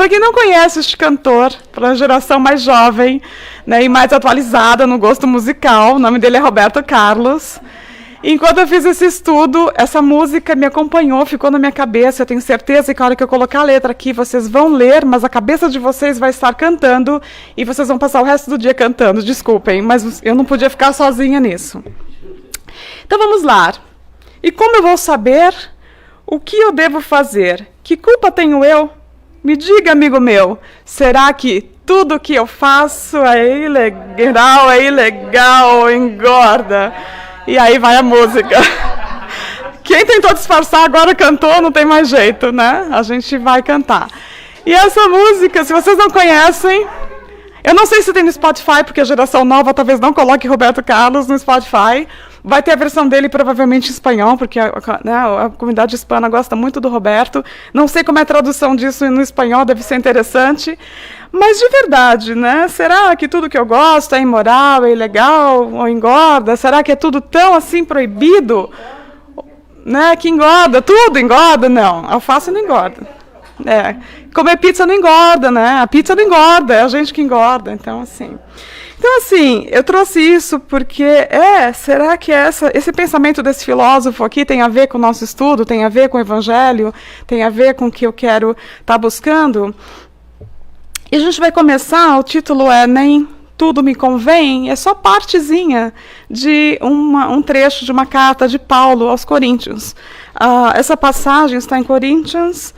para quem não conhece este cantor, para a geração mais jovem, né, e mais atualizada no gosto musical, o nome dele é Roberto Carlos. Enquanto eu fiz esse estudo, essa música me acompanhou, ficou na minha cabeça. Eu tenho certeza que a hora que eu colocar a letra aqui, vocês vão ler, mas a cabeça de vocês vai estar cantando e vocês vão passar o resto do dia cantando. Desculpem, mas eu não podia ficar sozinha nisso. Então vamos lá. E como eu vou saber o que eu devo fazer? Que culpa tenho eu? Me diga, amigo meu, será que tudo que eu faço é ilegal, engorda? E aí vai a música. Quem tentou disfarçar agora cantou, não tem mais jeito, né? A gente vai cantar. E essa música, se vocês não conhecem, eu não sei se tem no Spotify, porque a geração nova talvez não coloque Roberto Carlos no Spotify. Vai ter a versão dele provavelmente em espanhol, porque a comunidade hispana gosta muito do Roberto. Não sei como é a tradução disso no espanhol, deve ser interessante. Mas de verdade, né? Será que tudo que eu gosto é imoral, é ilegal ou engorda? Será que é tudo tão assim proibido? Né? Que engorda, tudo engorda? Não, alface não engorda. Comer pizza não engorda, né? A pizza não engorda, é a gente que engorda. Então, assim, eu trouxe isso porque, será que esse pensamento desse filósofo aqui tem a ver com o nosso estudo, tem a ver com o Evangelho, tem a ver com o que eu quero estar buscando? E a gente vai começar, o título é Nem Tudo Me Convém, é só partezinha de um trecho de uma carta de Paulo aos Coríntios. Essa passagem está em Coríntios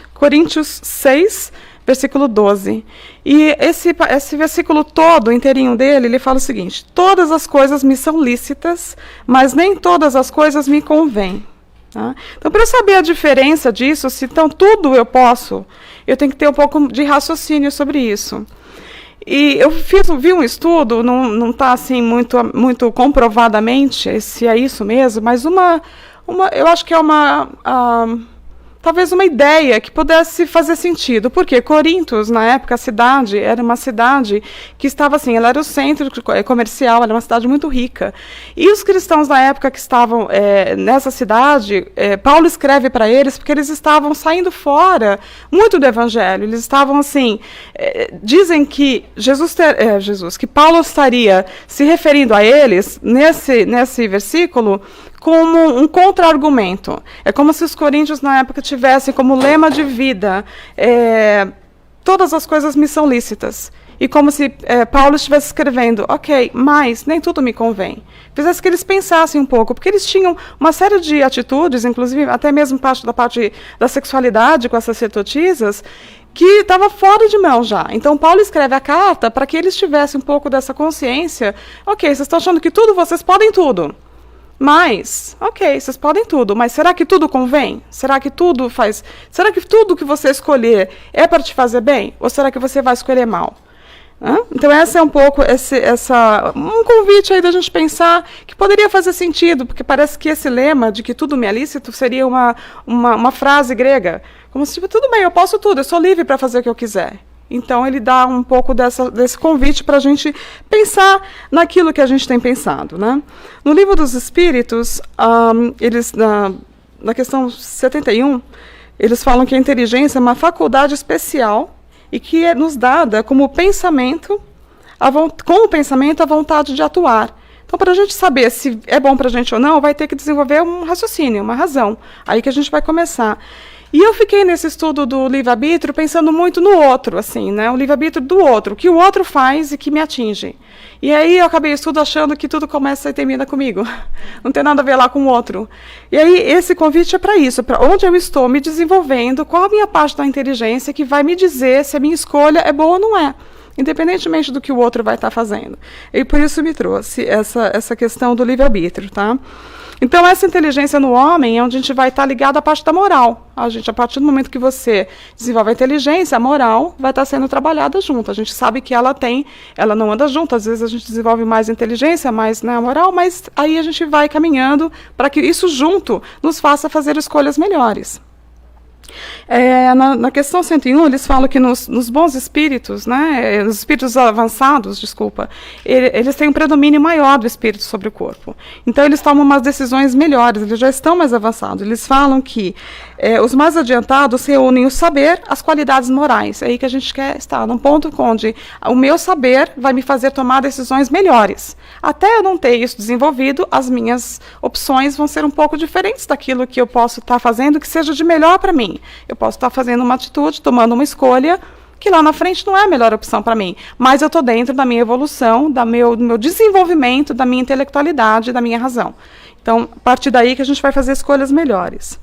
6, versículo 12. E esse versículo todo, inteirinho dele, ele fala o seguinte: todas as coisas me são lícitas, mas nem todas as coisas me convêm. Tá? Então, para eu saber a diferença disso, se então tudo eu posso, eu tenho que ter um pouco de raciocínio sobre isso. E eu vi um estudo, não está assim muito comprovadamente se é isso mesmo, mas eu acho que é talvez uma ideia que pudesse fazer sentido. Porque Corintos, na época, a cidade, era uma cidade que estava assim, ela era o centro comercial, era uma cidade muito rica. E os cristãos na época que estavam nessa cidade, Paulo escreve para eles porque eles estavam saindo fora muito do Evangelho. Eles estavam assim, dizem que que Paulo estaria se referindo a eles, nesse versículo, como um contra-argumento. É como se os coríntios, na época, tivessem como lema de vida, todas as coisas me são lícitas. E como se Paulo estivesse escrevendo, ok, mas nem tudo me convém. Fizesse que eles pensassem um pouco, porque eles tinham uma série de atitudes, inclusive até mesmo da parte da sexualidade com essas sacerdotisas, que estava fora de mão já. Então, Paulo escreve a carta para que eles tivessem um pouco dessa consciência. Ok, vocês estão achando que vocês podem tudo. Mas, ok, vocês podem tudo, mas será que tudo convém? Será que tudo que você escolher é para te fazer bem? Ou será que você vai escolher mal? Então, essa é um pouco um convite aí da gente pensar que poderia fazer sentido, porque parece que esse lema de que tudo me é lícito seria uma frase grega, como se, tudo bem, eu posso tudo, eu sou livre para fazer o que eu quiser. Então, ele dá um pouco desse convite para a gente pensar naquilo que a gente tem pensado, né? No Livro dos Espíritos, eles, na questão 71, eles falam que a inteligência é uma faculdade especial e que é nos dada como pensamento, com o pensamento, a vontade de atuar. Então, para a gente saber se é bom para a gente ou não, vai ter que desenvolver um raciocínio, uma razão. Aí que a gente vai começar. E eu fiquei nesse estudo do livre-arbítrio pensando muito no outro, assim, né? O livre-arbítrio do outro, o que o outro faz e que me atinge. E aí eu acabei o estudo achando que tudo começa e termina comigo. Não tem nada a ver lá com o outro. E aí esse convite é para isso, para onde eu estou me desenvolvendo, qual a minha parte da inteligência que vai me dizer se a minha escolha é boa ou não é, independentemente do que o outro vai estar fazendo. E por isso me trouxe essa questão do livre-arbítrio, tá? Então, essa inteligência no homem é onde a gente vai estar ligado à parte da moral. A partir do momento que você desenvolve a inteligência, a moral vai estar sendo trabalhada junto. A gente sabe que ela não anda junto. Às vezes a gente desenvolve mais inteligência, mais, né, a moral, mas aí a gente vai caminhando para que isso junto nos faça fazer escolhas melhores. Na questão 101, eles falam que nos bons espíritos, né, nos espíritos avançados, desculpa, eles têm um predomínio maior do espírito sobre o corpo. Então, eles tomam umas decisões melhores, eles já estão mais avançados. Eles falam que os mais adiantados reúnem o saber, as qualidades morais. É aí que a gente quer estar, num ponto onde o meu saber vai me fazer tomar decisões melhores. Até eu não ter isso desenvolvido, as minhas opções vão ser um pouco diferentes daquilo que eu posso estar fazendo que seja de melhor para mim. Eu posso estar fazendo uma atitude, tomando uma escolha, que lá na frente não é a melhor opção para mim. Mas eu estou dentro da minha evolução, do meu desenvolvimento, da minha intelectualidade, da minha razão. Então, a partir daí que a gente vai fazer escolhas melhores.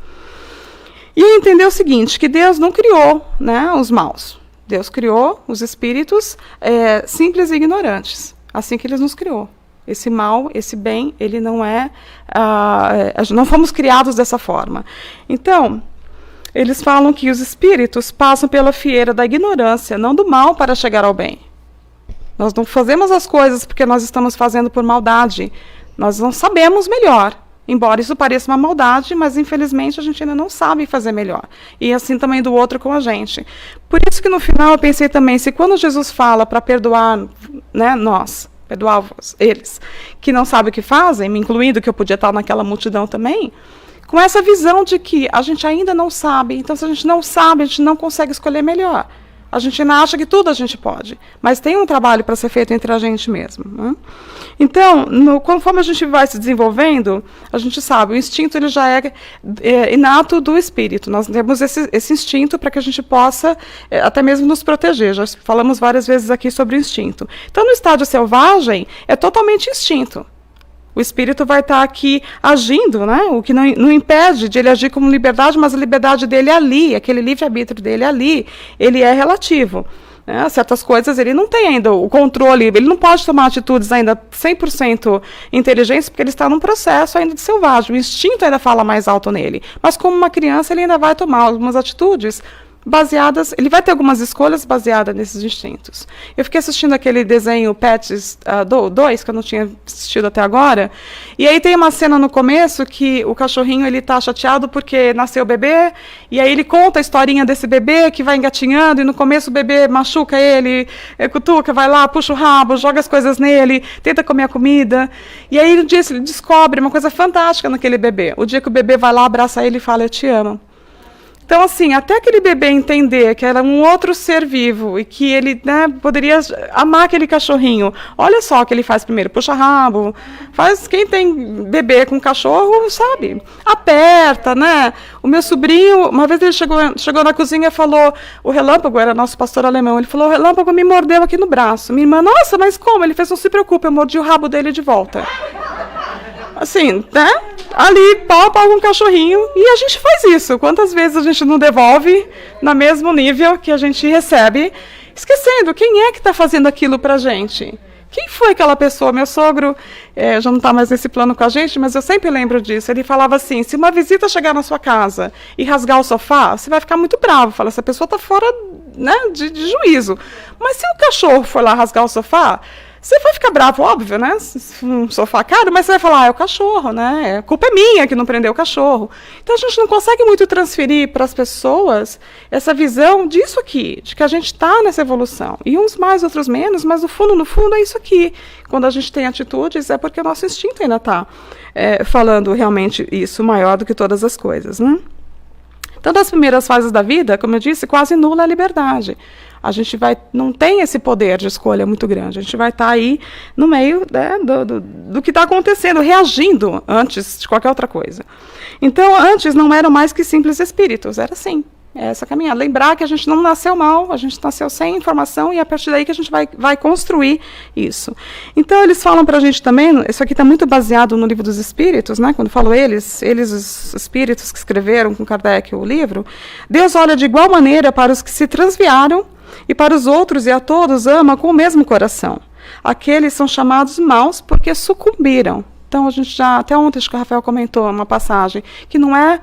E entender o seguinte, que Deus não criou, né, os maus. Deus criou os espíritos simples e ignorantes. Assim que Ele nos criou. Esse mal, esse bem, ele não não fomos criados dessa forma. Então, eles falam que os espíritos passam pela fieira da ignorância, não do mal para chegar ao bem. Nós não fazemos as coisas porque nós estamos fazendo por maldade. Nós não sabemos melhor. Embora isso pareça uma maldade, mas infelizmente a gente ainda não sabe fazer melhor. E assim também do outro com a gente. Por isso que no final eu pensei também, se quando Jesus fala para perdoar, né, nós, perdoar eles, que não sabem o que fazem, me incluindo que eu podia estar naquela multidão também, com essa visão de que a gente ainda não sabe, então se a gente não sabe, a gente não consegue escolher melhor. A gente ainda acha que tudo a gente pode, mas tem um trabalho para ser feito entre a gente mesmo. Né? Então, conforme a gente vai se desenvolvendo, a gente sabe, o instinto ele já é inato do espírito. Nós temos esse instinto para que a gente possa até mesmo nos proteger. Já falamos várias vezes aqui sobre o instinto. Então, no estágio selvagem, é totalmente instinto. O espírito vai estar aqui agindo, né? O que não impede de ele agir como liberdade, mas a liberdade dele é ali, aquele livre-arbítrio dele é ali, ele é relativo. Né? Certas coisas ele não tem ainda o controle, ele não pode tomar atitudes ainda 100% inteligentes, porque ele está num processo ainda de selvagem. O instinto ainda fala mais alto nele. Mas como uma criança, ele ainda vai tomar algumas atitudes baseadas, ele vai ter algumas escolhas baseadas nesses instintos. Eu fiquei assistindo aquele desenho Pets 2, que eu não tinha assistido até agora, e aí tem uma cena no começo que o cachorrinho ele está chateado porque nasceu o bebê, e aí ele conta a historinha desse bebê que vai engatinhando, e no começo o bebê machuca ele, cutuca, vai lá, puxa o rabo, joga as coisas nele, tenta comer a comida, e aí um dia ele descobre uma coisa fantástica naquele bebê. O dia que o bebê vai lá, abraça ele e fala, eu te amo. Então, assim, até aquele bebê entender que era um outro ser vivo e que ele, né, poderia amar aquele cachorrinho. Olha só o que ele faz primeiro, puxa rabo, faz, quem tem bebê com cachorro, sabe, aperta, né? O meu sobrinho, uma vez ele chegou na cozinha e falou, o Relâmpago era nosso pastor alemão, ele falou, o Relâmpago me mordeu aqui no braço. Minha irmã, nossa, mas como? Ele fez, não se preocupe, eu mordi o rabo dele de volta. Assim, né? Ali, pau a pau com um cachorrinho, e a gente faz isso. Quantas vezes a gente não devolve no mesmo nível que a gente recebe, esquecendo quem é que está fazendo aquilo para a gente? Quem foi aquela pessoa? Meu sogro já não está mais nesse plano com a gente, mas eu sempre lembro disso. Ele falava assim, se uma visita chegar na sua casa e rasgar o sofá, você vai ficar muito bravo. Fala, essa pessoa está fora, né, de juízo. Mas se o cachorro for lá rasgar o sofá, você vai ficar bravo, óbvio, né? Um sofá caro, mas você vai falar, é o cachorro, né? A culpa é minha que não prendeu o cachorro. Então a gente não consegue muito transferir para as pessoas essa visão disso aqui, de que a gente está nessa evolução. E uns mais, outros menos, mas no fundo é isso aqui. Quando a gente tem atitudes, é porque o nosso instinto ainda está falando realmente isso maior do que todas as coisas, né? Então, das primeiras fases da vida, como eu disse, quase nula a liberdade. A gente não tem esse poder de escolha muito grande. A gente vai estar aí no meio, né, do que está acontecendo, reagindo antes de qualquer outra coisa. Então, antes não eram mais que simples espíritos, era assim. Essa caminhada. Lembrar que a gente não nasceu mal, a gente nasceu sem informação, e é a partir daí que a gente vai construir isso. Então, eles falam para a gente também, isso aqui está muito baseado no Livro dos Espíritos, né? Quando falo eles os espíritos que escreveram com Kardec o livro, Deus olha de igual maneira para os que se transviaram, e para os outros e a todos ama com o mesmo coração. Aqueles são chamados maus porque sucumbiram. Então, a gente já, até ontem, acho que o Rafael comentou uma passagem, que não é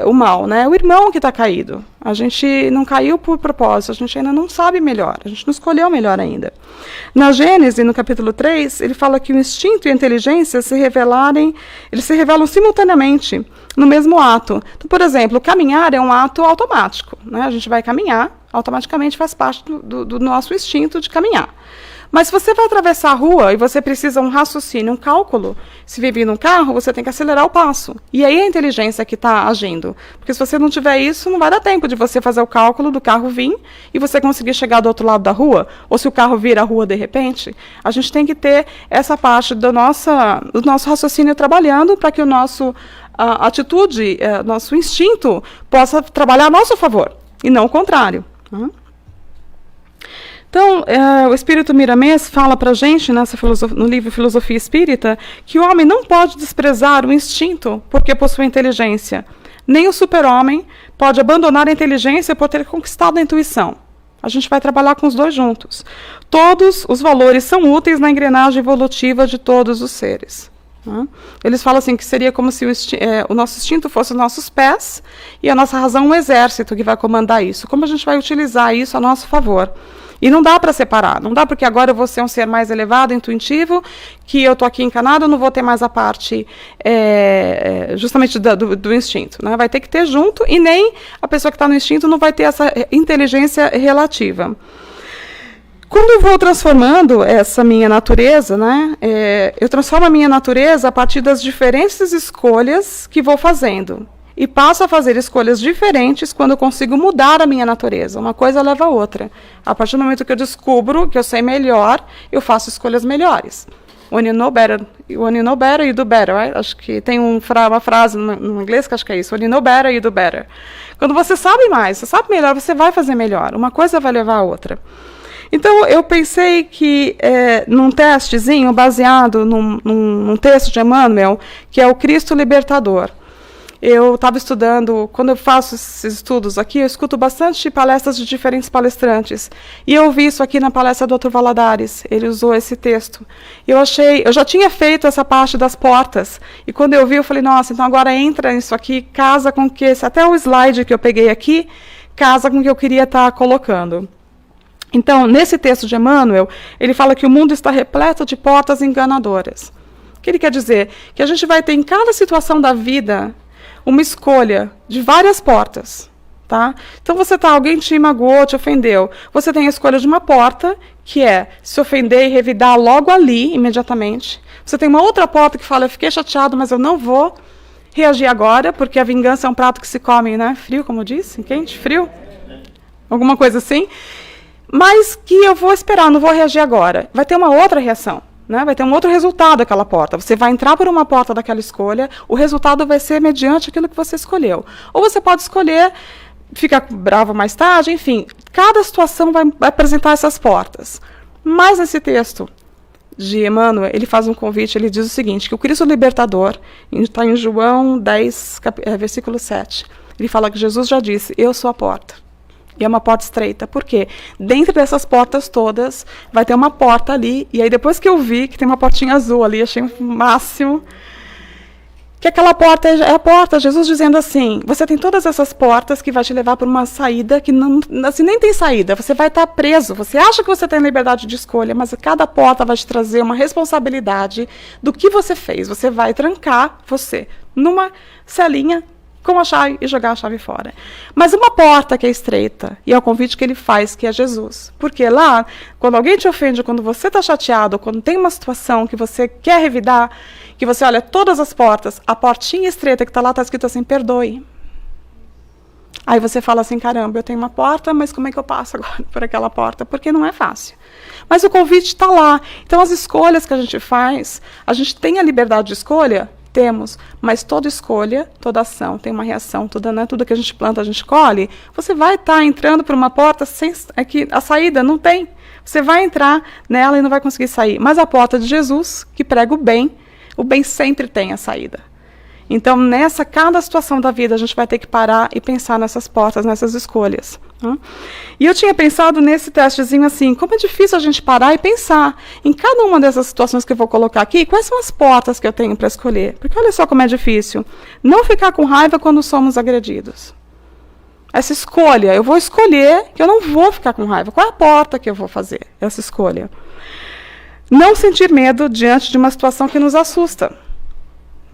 o mal, né? O irmão que está caído. A gente não caiu por propósito, a gente ainda não sabe melhor, a gente não escolheu melhor ainda. Na Gênesis, no capítulo 3, ele fala que o instinto e a inteligência eles se revelam simultaneamente no mesmo ato. Então, por exemplo, caminhar é um ato automático, né? A gente vai caminhar, automaticamente faz parte do nosso instinto de caminhar. Mas se você vai atravessar a rua e você precisa um raciocínio, um cálculo, se vive num carro, você tem que acelerar o passo. E aí a inteligência que está agindo. Porque se você não tiver isso, não vai dar tempo de você fazer o cálculo do carro vir e você conseguir chegar do outro lado da rua, ou se o carro vir a rua de repente. A gente tem que ter essa parte do nosso raciocínio trabalhando para que o nosso atitude, nosso instinto, possa trabalhar a nosso favor, e não o contrário. Então, o Espírito Miramês fala para a gente, no livro Filosofia Espírita, que o homem não pode desprezar o instinto porque possui inteligência. Nem o super-homem pode abandonar a inteligência por ter conquistado a intuição. A gente vai trabalhar com os dois juntos. Todos os valores são úteis na engrenagem evolutiva de todos os seres. Eles falam assim que seria como se o nosso instinto fosse os nossos pés e a nossa razão um exército que vai comandar isso. Como a gente vai utilizar isso a nosso favor? E não dá para separar, não dá porque agora eu vou ser um ser mais elevado, intuitivo, que eu estou aqui encanado, eu não vou ter mais a parte justamente do instinto. Né? Vai ter que ter junto, e nem a pessoa que está no instinto não vai ter essa inteligência relativa. Quando eu vou transformando essa minha natureza, né, eu transformo a minha natureza a partir das diferentes escolhas que vou fazendo. E passo a fazer escolhas diferentes quando eu consigo mudar a minha natureza. Uma coisa leva a outra. A partir do momento que eu descubro que eu sei melhor, eu faço escolhas melhores. When you know better, you do better. Right? Acho que tem uma frase no inglês que acho que é isso. When you know better, you do better. Quando você sabe mais, você sabe melhor, você vai fazer melhor. Uma coisa vai levar a outra. Então, eu pensei que, num testezinho baseado num texto de Emmanuel, que é o Cristo Libertador. Eu estava estudando, quando eu faço esses estudos aqui, eu escuto bastante palestras de diferentes palestrantes. E eu ouvi isso aqui na palestra do Dr. Valadares, ele usou esse texto. Eu já tinha feito essa parte das portas, e quando eu vi, eu falei, nossa, então agora entra isso aqui, casa com que, até o slide que eu peguei aqui, casa com o que eu queria estar colocando. Então, nesse texto de Emmanuel, ele fala que o mundo está repleto de portas enganadoras. O que ele quer dizer? Que a gente vai ter em cada situação da vida uma escolha de várias portas, tá? Então alguém te magoou, te ofendeu. Você tem a escolha de uma porta, que é se ofender e revidar logo ali, imediatamente. Você tem uma outra porta que fala, eu fiquei chateado, mas eu não vou reagir agora, porque a vingança é um prato que se come, né? Frio, como disse? Quente? Frio? Alguma coisa assim. Mas que eu vou esperar, não vou reagir agora. Vai ter uma outra reação. Né? Vai ter um outro resultado daquela porta. Você vai entrar por uma porta daquela escolha, o resultado vai ser mediante aquilo que você escolheu. Ou você pode escolher ficar bravo mais tarde, enfim. Cada situação vai apresentar essas portas. Mas nesse texto de Emmanuel, ele faz um convite, ele diz o seguinte, que o Cristo Libertador, está em João 10, versículo 7, ele fala que Jesus já disse, eu sou a porta. E é uma porta estreita. Por quê? Dentro dessas portas todas, vai ter uma porta ali. E aí, depois que eu vi que tem uma portinha azul ali, achei o máximo. Que aquela porta é a porta. Jesus dizendo assim, você tem todas essas portas que vai te levar para uma saída que não, assim, nem tem saída. Você vai estar preso. Você acha que você tem liberdade de escolha, mas cada porta vai te trazer uma responsabilidade do que você fez. Você vai trancar você numa celinha com a chave e jogar a chave fora. Mas uma porta que é estreita, e é o convite que ele faz, que é Jesus. Porque lá, quando alguém te ofende, quando você está chateado, quando tem uma situação que você quer revidar, que você olha todas as portas, a portinha estreita que está lá está escrito assim, perdoe. Aí você fala assim, caramba, eu tenho uma porta, mas como é que eu passo agora por aquela porta? Porque não é fácil. Mas o convite está lá. Então as escolhas que a gente faz, a gente tem a liberdade de escolha? Temos, mas toda escolha, toda ação tem uma reação, tudo que a gente planta, a gente colhe. Você vai estar entrando por uma porta sem que a saída não tem. Você vai entrar nela e não vai conseguir sair. Mas a porta de Jesus, que prega o bem sempre tem a saída. Então, cada situação da vida, a gente vai ter que parar e pensar nessas portas, nessas escolhas. E eu tinha pensado nesse testezinho assim, como é difícil a gente parar e pensar em cada uma dessas situações que eu vou colocar aqui, quais são as portas que eu tenho para escolher. Porque olha só como é difícil. Não ficar com raiva quando somos agredidos. Essa escolha, eu vou escolher que eu não vou ficar com raiva. Qual é a porta que eu vou fazer? Essa escolha. Não sentir medo diante de uma situação que nos assusta.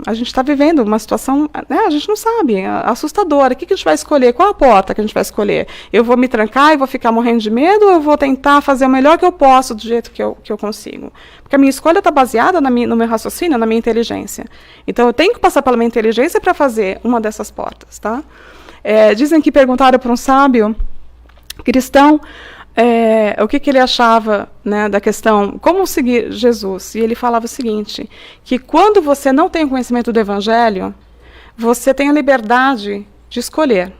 A gente está vivendo uma situação, né, a gente não sabe, assustadora. O que a gente vai escolher? Qual a porta que a gente vai escolher? Eu vou me trancar e vou ficar morrendo de medo, ou eu vou tentar fazer o melhor que eu posso do jeito que eu consigo? Porque a minha escolha está baseada no meu raciocínio, na minha inteligência. Então, eu tenho que passar pela minha inteligência para fazer uma dessas portas. Tá? Dizem que perguntaram para um sábio cristão o que ele achava, né, da questão, como seguir Jesus. E ele falava o seguinte, que quando você não tem o conhecimento do Evangelho, você tem a liberdade de escolher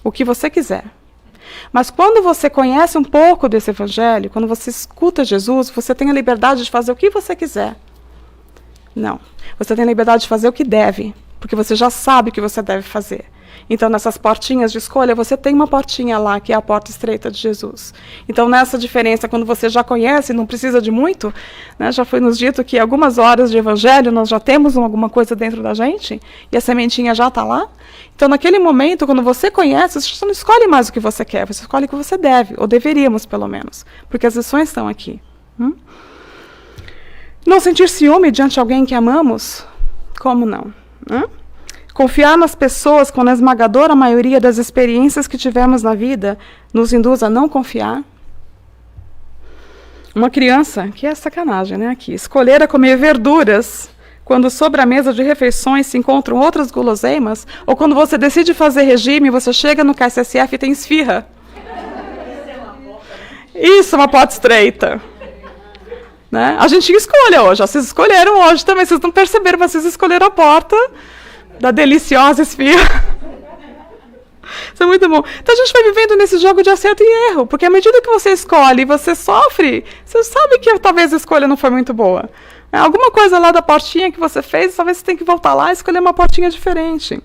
o que você quiser. Mas quando você conhece um pouco desse Evangelho, quando você escuta Jesus, você tem a liberdade de fazer o que você quiser. Não. Você tem a liberdade de fazer o que deve, porque você já sabe o que você deve fazer. Então, nessas portinhas de escolha, você tem uma portinha lá, que é a porta estreita de Jesus. Então, nessa diferença, quando você já conhece, não precisa de muito, né, já foi nos dito que algumas horas de evangelho nós já temos alguma coisa dentro da gente, e a sementinha já está lá. Então, naquele momento, quando você conhece, você não escolhe mais o que você quer, você escolhe o que você deve, ou deveríamos, pelo menos, porque as lições estão aqui. Não sentir ciúme diante de alguém que amamos? Como não? Confiar nas pessoas quando a esmagadora maioria das experiências que tivemos na vida nos induz a não confiar? Uma criança, que é sacanagem, né, aqui, escolher a comer verduras quando sobre a mesa de refeições se encontram outras guloseimas, ou quando você decide fazer regime, você chega no KSSF e tem esfirra. Isso é uma porta estreita. Né? A gente tinha escolha hoje, vocês escolheram hoje também, vocês não perceberam, mas vocês escolheram a porta da deliciosa esfirra. Isso é muito bom. Então a gente vai vivendo nesse jogo de acerto e erro, porque à medida que você escolhe e você sofre, você sabe que talvez a escolha não foi muito boa. Alguma coisa lá da portinha que você fez, talvez você tenha que voltar lá e escolher uma portinha diferente.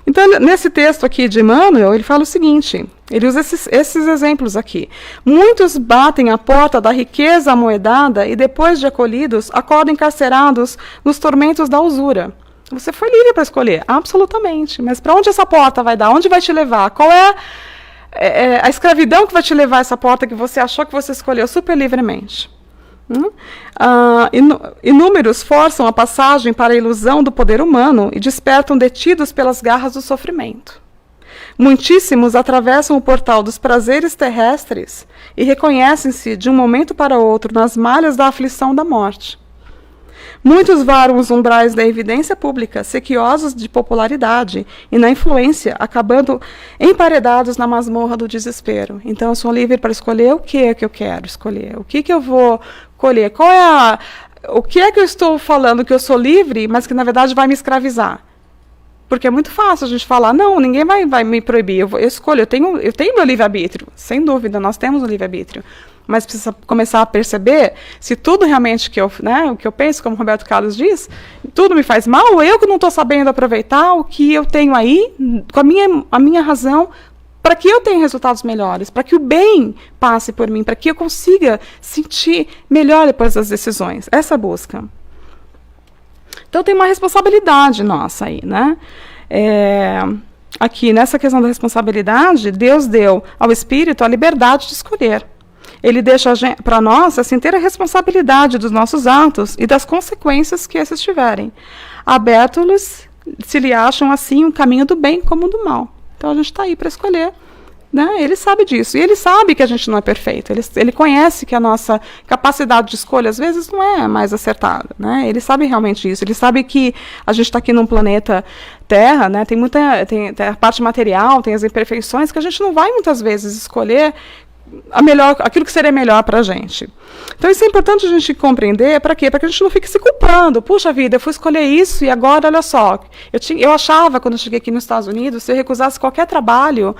Então, nesse texto aqui de Emmanuel, ele fala o seguinte, ele usa esses exemplos aqui. Muitos batem a porta da riqueza amoedada e, depois de acolhidos, acordam encarcerados nos tormentos da usura. Você foi livre para escolher, absolutamente. Mas para onde essa porta vai dar? Onde vai te levar? Qual é a escravidão que vai te levar a essa porta que você achou que você escolheu super livremente? Inúmeros forçam a passagem para a ilusão do poder humano e despertam detidos pelas garras do sofrimento. Muitíssimos atravessam o portal dos prazeres terrestres e reconhecem-se de um momento para outro nas malhas da aflição da morte. Muitos varam os umbrais da evidência pública, sequiosos de popularidade e na influência, acabando emparedados na masmorra do desespero. Então, eu sou livre para escolher o que é que eu quero escolher, o que eu vou colher, o que é que eu estou falando que eu sou livre, mas que, na verdade, vai me escravizar. Porque é muito fácil a gente falar, não, ninguém vai me proibir, eu escolho, eu tenho meu livre-arbítrio, sem dúvida, nós temos o livre-arbítrio. Mas precisa começar a perceber se tudo realmente o que eu penso, como Roberto Carlos diz, tudo me faz mal, ou eu que não estou sabendo aproveitar o que eu tenho aí, com a minha razão, para que eu tenha resultados melhores, para que o bem passe por mim, para que eu consiga sentir melhor depois das decisões. Essa busca. Então tem uma responsabilidade nossa aí, né? Aqui, nessa questão da responsabilidade, Deus deu ao Espírito a liberdade de escolher. Ele deixa para nós essa inteira responsabilidade dos nossos atos e das consequências que esses tiverem. Abertos se lhe acham assim um caminho do bem como do mal. Então a gente está aí para escolher. Né? Ele sabe disso. E ele sabe que a gente não é perfeito. Ele conhece que a nossa capacidade de escolha, às vezes, não é mais acertada. Né? Ele sabe realmente isso. Ele sabe que a gente está aqui num planeta Terra, né? tem a parte material, tem as imperfeições, que a gente não vai, muitas vezes, escolher aquilo que seria melhor para a gente. Então, isso é importante a gente compreender. Para quê? Para que a gente não fique se culpando. Puxa vida, eu fui escolher isso e agora, olha só. Eu achava, quando eu cheguei aqui nos Estados Unidos, se eu recusasse qualquer trabalho,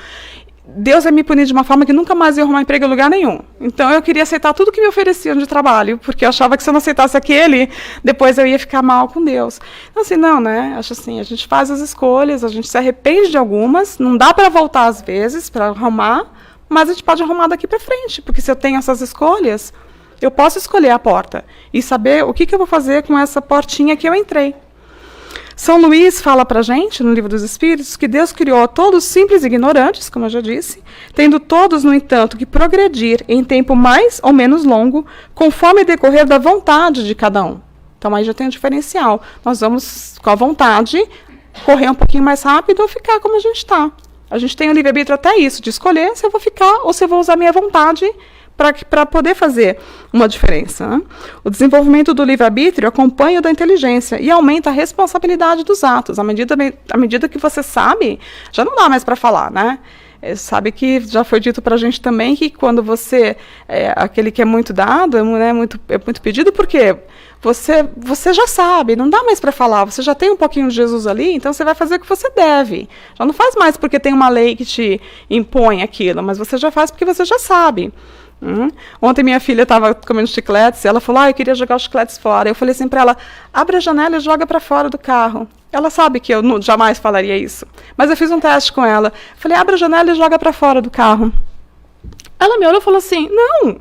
Deus ia me punir de uma forma que nunca mais ia arrumar emprego em lugar nenhum. Então eu queria aceitar tudo que me ofereciam de trabalho, porque eu achava que se eu não aceitasse aquele, depois eu ia ficar mal com Deus. Então assim, não, né? Acho assim, a gente faz as escolhas, a gente se arrepende de algumas, não dá para voltar às vezes, para arrumar, mas a gente pode arrumar daqui para frente, porque se eu tenho essas escolhas, eu posso escolher a porta e saber o que eu vou fazer com essa portinha que eu entrei. São Luís fala para a gente, no Livro dos Espíritos, que Deus criou todos simples e ignorantes, como eu já disse, tendo todos, no entanto, que progredir em tempo mais ou menos longo, conforme decorrer da vontade de cada um. Então, aí já tem um diferencial. Nós vamos, com a vontade, correr um pouquinho mais rápido ou ficar como a gente está. A gente tem o livre-arbítrio até isso, de escolher se eu vou ficar ou se eu vou usar a minha vontade para poder fazer uma diferença. Né? O desenvolvimento do livre-arbítrio acompanha o da inteligência e aumenta a responsabilidade dos atos. À medida que você sabe, já não dá mais para falar, né? Sabe que já foi dito para a gente também que quando você, aquele que é muito dado, é muito pedido, porque você já sabe, não dá mais para falar, você já tem um pouquinho de Jesus ali, então você vai fazer o que você deve. Já não faz mais porque tem uma lei que te impõe aquilo, mas você já faz porque você já sabe. Ontem minha filha estava comendo chicletes e ela falou, eu queria jogar os chicletes fora. Eu falei assim para ela, abre a janela e joga para fora do carro. Ela sabe que eu jamais falaria isso. Mas eu fiz um teste com ela. Falei, abre a janela e joga para fora do carro. Ela me olhou e falou assim, não.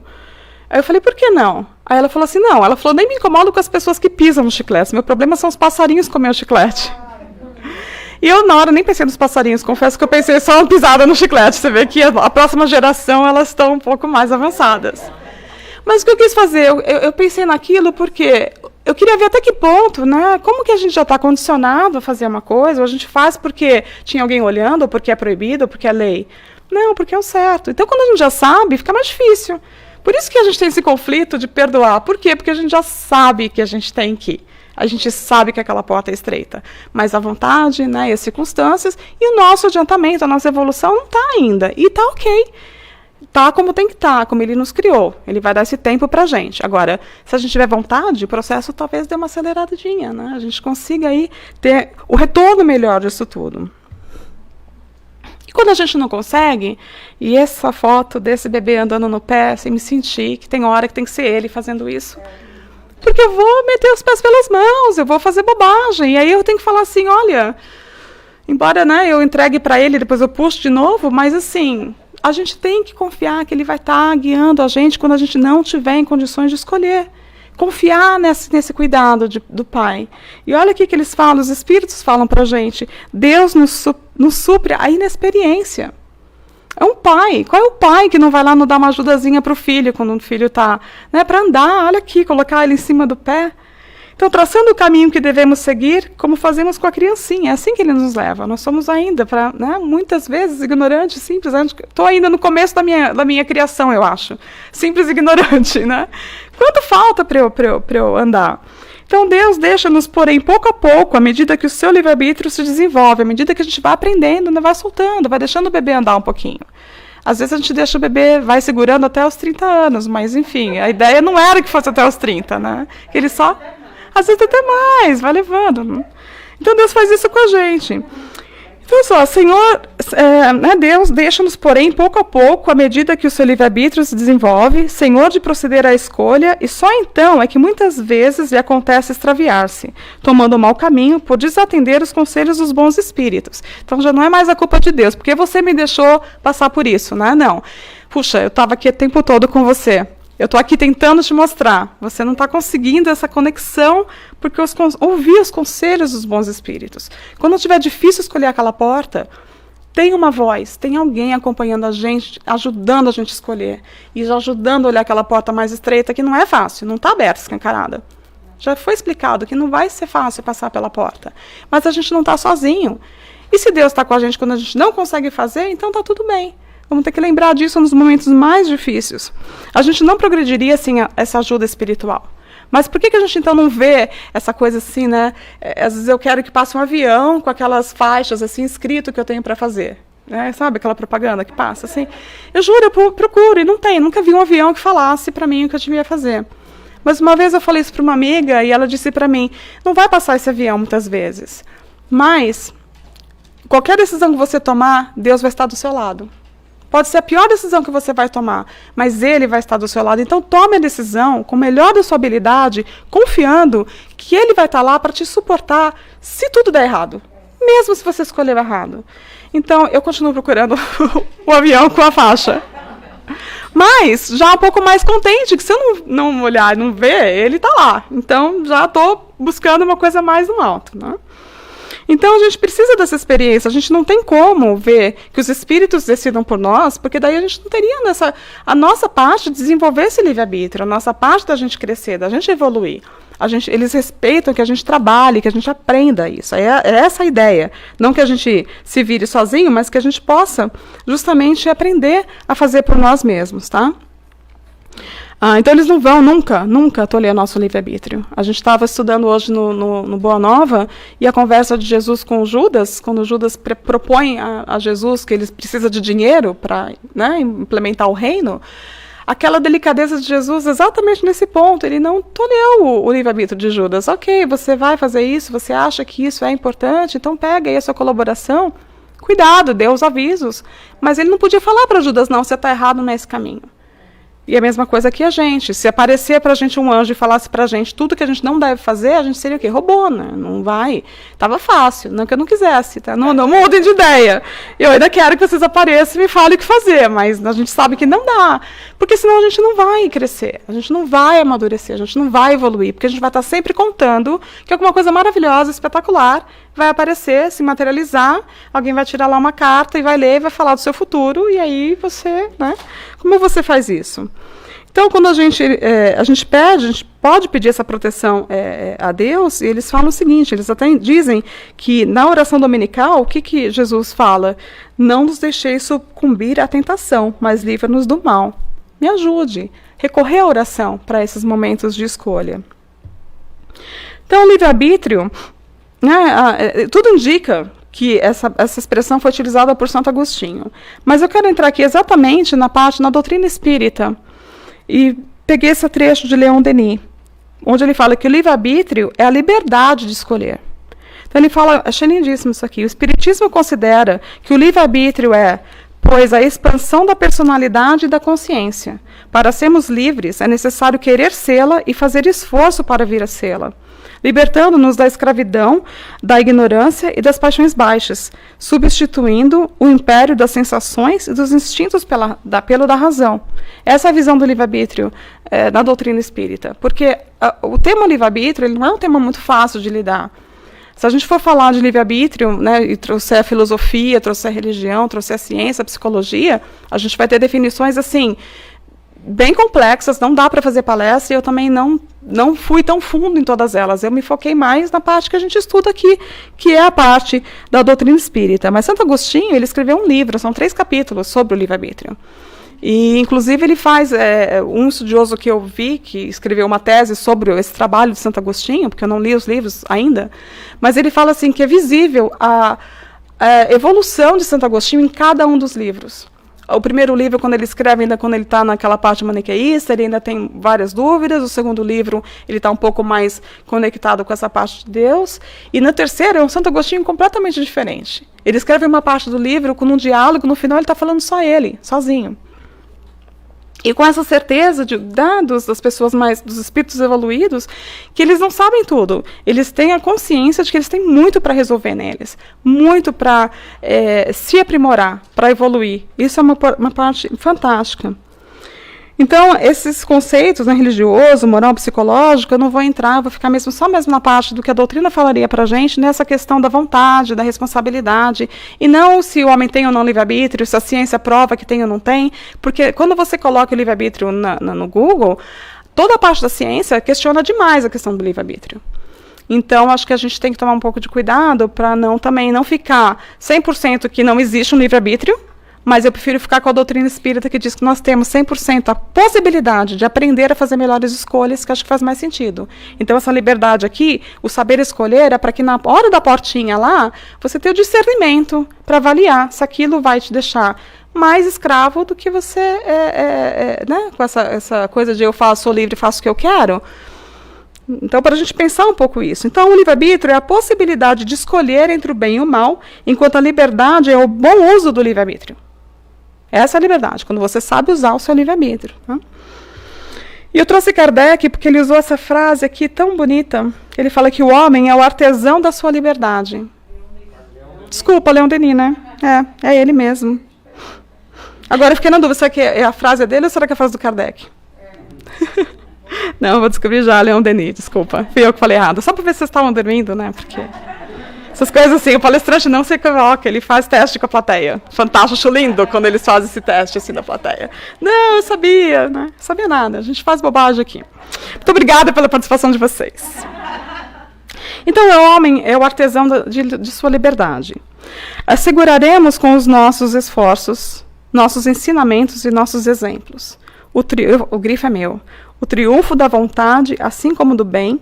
Aí eu falei, por que não? Aí ela falou assim, não. Ela falou, nem me incomodo com as pessoas que pisam no chiclete. Meu problema são os passarinhos comer o chiclete. E eu, na hora, nem pensei nos passarinhos. Confesso que eu pensei só uma pisada no chiclete. Você vê que a próxima geração, elas estão um pouco mais avançadas. Mas o que eu quis fazer? Eu pensei naquilo porque eu queria ver até que ponto, né? Como que a gente já está condicionado a fazer uma coisa, ou a gente faz porque tinha alguém olhando, ou porque é proibido, ou porque é lei. Não, porque é o certo. Então, quando a gente já sabe, fica mais difícil. Por isso que a gente tem esse conflito de perdoar. Por quê? Porque a gente já sabe que a gente tem que ir. A gente sabe que aquela porta é estreita. Mas a vontade, né, e as circunstâncias, e o nosso adiantamento, a nossa evolução não está ainda. E está ok. Está como tem que estar, como ele nos criou. Ele vai dar esse tempo para a gente. Agora, se a gente tiver vontade, o processo talvez dê uma aceleradinha, né? A gente consiga aí ter o retorno melhor disso tudo. E quando a gente não consegue, e essa foto desse bebê andando no pé, sem me sentir, que tem hora que tem que ser ele fazendo isso, porque eu vou meter os pés pelas mãos, eu vou fazer bobagem, e aí eu tenho que falar assim, olha, embora, né, eu entregue para ele, depois eu puxo de novo, mas assim, a gente tem que confiar que ele vai estar guiando a gente quando a gente não tiver em condições de escolher. Confiar nesse cuidado do Pai. E olha o que eles falam, os Espíritos falam para a gente. Deus nos supre a inexperiência. É um pai. Qual é o pai que não vai lá não dar uma ajudazinha para o filho, quando o filho está, né, para andar, olha aqui, colocar ele em cima do pé. Então, traçando o caminho que devemos seguir, como fazemos com a criancinha. É assim que ele nos leva. Nós somos ainda, né, muitas vezes, ignorantes, simples. Estou ainda no começo da minha criação, eu acho. Simples e ignorante, né? Quanto falta para eu andar? Então, Deus deixa-nos, porém, pouco a pouco, à medida que o seu livre-arbítrio se desenvolve, à medida que a gente vai aprendendo, né, vai soltando, vai deixando o bebê andar um pouquinho. Às vezes a gente deixa o bebê, vai segurando até os 30 anos, mas, enfim, a ideia não era que fosse até os 30, né? Que ele só... Às vezes até mais, vai levando. Então Deus faz isso com a gente. Então, só, Senhor, né, Deus deixa-nos, porém, pouco a pouco, à medida que o seu livre-arbítrio se desenvolve, Senhor de proceder à escolha, e só então é que muitas vezes lhe acontece extraviar-se, tomando o mau caminho por desatender os conselhos dos bons espíritos. Então já não é mais a culpa de Deus, porque você me deixou passar por isso, né? Não. Puxa, eu estava aqui o tempo todo com você. Eu estou aqui tentando te mostrar. Você não está conseguindo essa conexão porque ouvir os conselhos dos bons espíritos. Quando estiver difícil escolher aquela porta, tem uma voz, tem alguém acompanhando a gente, ajudando a gente a escolher. E já ajudando a olhar aquela porta mais estreita, que não é fácil, não está aberta, escancarada. Já foi explicado que não vai ser fácil passar pela porta. Mas a gente não está sozinho. E se Deus está com a gente quando a gente não consegue fazer, então está tudo bem. Vamos ter que lembrar disso nos momentos mais difíceis. A gente não progrediria sem essa ajuda espiritual. Mas por que a gente então não vê essa coisa assim, né? Às vezes eu quero que passe um avião com aquelas faixas assim, escrito que eu tenho para fazer. Né? Sabe aquela propaganda que passa assim? Eu juro, eu procuro e não tem. Nunca vi um avião que falasse para mim o que eu devia fazer. Mas uma vez eu falei isso para uma amiga e ela disse para mim, não vai passar esse avião muitas vezes. Mas, qualquer decisão que você tomar, Deus vai estar do seu lado. Pode ser a pior decisão que você vai tomar, mas ele vai estar do seu lado. Então, tome a decisão com o melhor da sua habilidade, confiando que ele vai estar lá para te suportar se tudo der errado, mesmo se você escolher errado. Então, eu continuo procurando o avião com a faixa. Mas, já um pouco mais contente, que se eu não olhar e não ver, ele está lá. Então, já estou buscando uma coisa mais no alto, né? Então, a gente precisa dessa experiência. A gente não tem como ver que os espíritos decidam por nós, porque daí a gente não teria a nossa parte de desenvolver esse livre-arbítrio, a nossa parte da gente crescer, da gente evoluir. Eles respeitam que a gente trabalhe, que a gente aprenda isso. É essa a ideia. Não que a gente se vire sozinho, mas que a gente possa justamente aprender a fazer por nós mesmos, tá? Então, eles não vão nunca tolher nosso livre-arbítrio. A gente estava estudando hoje no Boa Nova, e a conversa de Jesus com Judas, quando Judas propõe a Jesus que ele precisa de dinheiro para, né, implementar o reino, aquela delicadeza de Jesus exatamente nesse ponto. Ele não tolheu o livre-arbítrio de Judas. Ok, você vai fazer isso, você acha que isso é importante, então pega aí a sua colaboração. Cuidado, dê os avisos. Mas ele não podia falar para Judas, não, você está errado nesse caminho. E a mesma coisa que a gente. Se aparecer para a gente um anjo e falasse para a gente tudo que a gente não deve fazer, a gente seria o quê? Robô, né? Não vai. Estava fácil, não que eu não quisesse, tá? Não mudem de ideia. Eu ainda quero que vocês apareçam e me falem o que fazer, mas a gente sabe que não dá. Porque senão a gente não vai crescer, a gente não vai amadurecer, a gente não vai evoluir, porque a gente vai estar sempre contando que alguma coisa maravilhosa, espetacular, vai aparecer, se materializar, alguém vai tirar lá uma carta e vai ler e vai falar do seu futuro, e aí você, né? Como você faz isso? Então, quando a gente pede, a gente pode pedir essa proteção a Deus, e eles falam o seguinte, eles até dizem que na oração dominical, o que Jesus fala? Não nos deixeis sucumbir à tentação, mas livra-nos do mal. Me ajude. Recorrer à oração para esses momentos de escolha. Então, o livre-arbítrio, né, tudo indica que essa expressão foi utilizada por Santo Agostinho. Mas eu quero entrar aqui exatamente na doutrina espírita. E peguei esse trecho de Leon Denis, onde ele fala que o livre-arbítrio é a liberdade de escolher. Então ele fala, achei lindíssimo isso aqui, o Espiritismo considera que o livre-arbítrio pois, a expansão da personalidade e da consciência. Para sermos livres, é necessário querer sê-la e fazer esforço para vir a sê-la, libertando-nos da escravidão, da ignorância e das paixões baixas, substituindo o império das sensações e dos instintos pelo da razão. Essa é a visão do livre-arbítrio na doutrina espírita, porque o tema livre-arbítrio ele não é um tema muito fácil de lidar. Se a gente for falar de livre-arbítrio, né, e trouxer a filosofia, trouxer a religião, trouxer a ciência, a psicologia, a gente vai ter definições assim bem complexas, não dá para fazer palestra, e eu também não fui tão fundo em todas elas. Eu me foquei mais na parte que a gente estuda aqui, que é a parte da doutrina espírita. Mas Santo Agostinho, ele escreveu um livro, são 3 capítulos sobre o livre-arbítrio. E, inclusive, ele faz, um estudioso que eu vi, que escreveu uma tese sobre esse trabalho de Santo Agostinho, porque eu não li os livros ainda, mas ele fala assim, que é visível a evolução de Santo Agostinho em cada um dos livros. O primeiro livro, quando ele escreve, ainda quando ele está naquela parte maniqueísta, ele ainda tem várias dúvidas. O segundo livro, ele está um pouco mais conectado com essa parte de Deus. E no terceiro, é um Santo Agostinho completamente diferente. Ele escreve uma parte do livro com um diálogo, no final ele está falando só ele, sozinho. E com essa certeza de dados das pessoas dos espíritos evoluídos, que eles não sabem tudo. Eles têm a consciência de que eles têm muito para resolver neles, muito para se aprimorar, para evoluir. Isso é uma parte fantástica. Então, esses conceitos, né, religioso, moral, psicológico, eu não vou entrar, vou ficar só mesmo na parte do que a doutrina falaria para a gente, nessa questão da vontade, da responsabilidade, e não se o homem tem ou não livre-arbítrio, se a ciência prova que tem ou não tem, porque quando você coloca o livre-arbítrio no Google, toda a parte da ciência questiona demais a questão do livre-arbítrio. Então, acho que a gente tem que tomar um pouco de cuidado para também não ficar 100% que não existe um livre-arbítrio, mas eu prefiro ficar com a doutrina espírita que diz que nós temos 100% a possibilidade de aprender a fazer melhores escolhas, que acho que faz mais sentido. Então, essa liberdade aqui, o saber escolher, é para que na hora da portinha lá, você tenha o discernimento para avaliar se aquilo vai te deixar mais escravo do que você né, com essa coisa de sou livre e faço o que eu quero. Então, para a gente pensar um pouco isso. Então, o livre-arbítrio é a possibilidade de escolher entre o bem e o mal, enquanto a liberdade é o bom uso do livre-arbítrio. Essa é a liberdade, quando você sabe usar o seu livre-arbítrio. Né? E eu trouxe Kardec porque ele usou essa frase aqui tão bonita. Ele fala que o homem é o artesão da sua liberdade. Desculpa, Leon Denis, né? É ele mesmo. Agora eu fiquei na dúvida, será que é a frase dele ou será que é a frase do Kardec? Não, eu vou descobrir já, Leon Denis, desculpa. Fui eu que falei errado. Só para ver se vocês estavam dormindo, né? Porque essas coisas assim, o palestrante não se equivoca, ele faz teste com a plateia. Fantástico, acho lindo quando eles fazem esse teste assim da plateia. Não, eu sabia, né? Não sabia nada, a gente faz bobagem aqui. Muito obrigada pela participação de vocês. Então, o homem é o artesão de sua liberdade. Asseguraremos com os nossos esforços, nossos ensinamentos e nossos exemplos. O grifo é meu. O triunfo da vontade, assim como do bem,